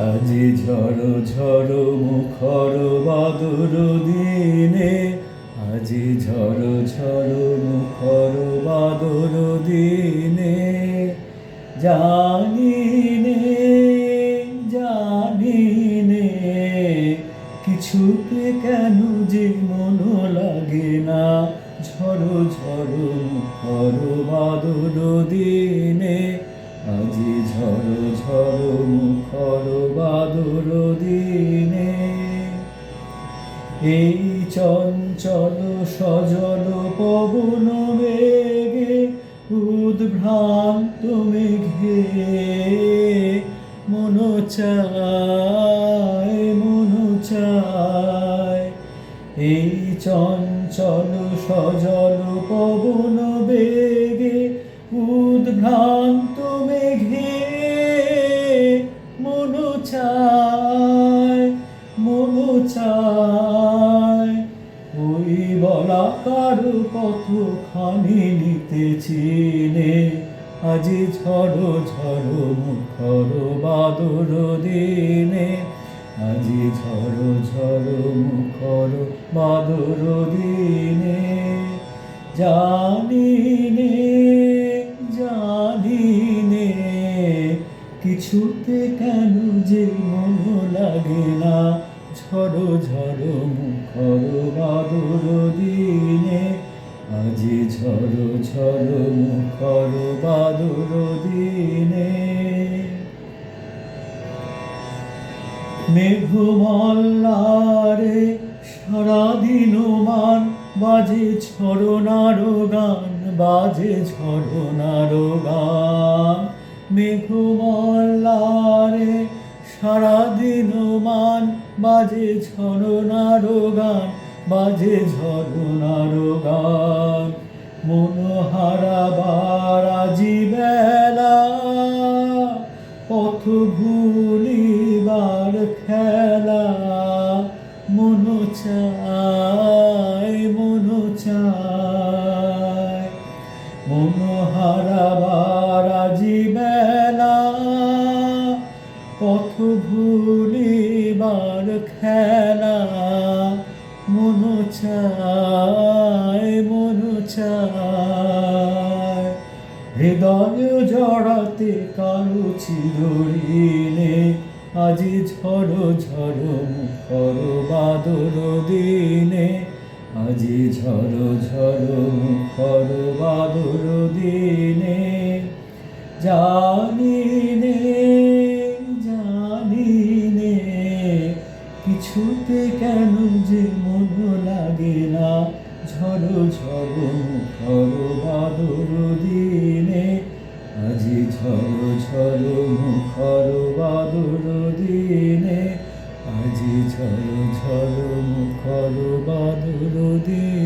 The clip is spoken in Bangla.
আজি ঝড়ো ঝড়ো মুখর বাদর দিনে, আজি ঝড়ো ঝড়ো মুখর বাদর দিনে, জানিনে জানিনে কিছুতে কেন যে মন লাগে না। ঝড়ো ঝড়ো মুখর বাদর দিনে, আজি ঝড়ো ঝড়ো মুখর বাদর দিনে। এই চঞ্চল সজল পবন বেগে উদ্ভ্রান্ত মেঘে মন চায় মন চায়। এই চঞ্চল সজল পবন বেগে উদ্ভ্রান্ত মেঘে মন চায় মন চায়। ওই বলাকার কতখানি নিতেছি নে, আজি ঝড়ো ঝড়ো মুখর বাদর দিনে, আজি ঝড়ো ঝড়ো মুখর বাদর দিনে। জানিনে জানিনে কিছুতে কেন যে মন লাগে না। ঝড়ো ঝড়ো মুখর বাদর দিনে, আজি ঝড়ো ঝড়ো মুখর বাদর দিনে। মেঘমল্লারে সারাদিন মান বাজে ঝরনার গান, বাজে ঝরনার গান। মেঘমল্লারে সারাদিন মান বাজে ঝরনার গান, বাজে ঝরনার গান। মন হারাবার আজি বেলা, পথ ভুলিবার খেলা। মন চায় মন চায়। মন হারাবার আজি বেলা, পথ ভুলিবার খেলা। মন চায় মন চায়। হৃদয় জড়াতে কারো চিরঋণে, আজি ঝড়ো ঝড়ো মুখর বাদর দিনে, আজি ঝড়ো ঝড়ো মুখর বাদর দিনে। জানিনে জানিনে কিছুতে কেন যে মন লাগে না। ঝড়ো ঝড়ো মুখর বাদর দিনে, আজি ঝড়ো ঝড়ো মুখর বাদর দিনে, আজি ঝড়ো ঝড়ো মুখর বাদর দিনে।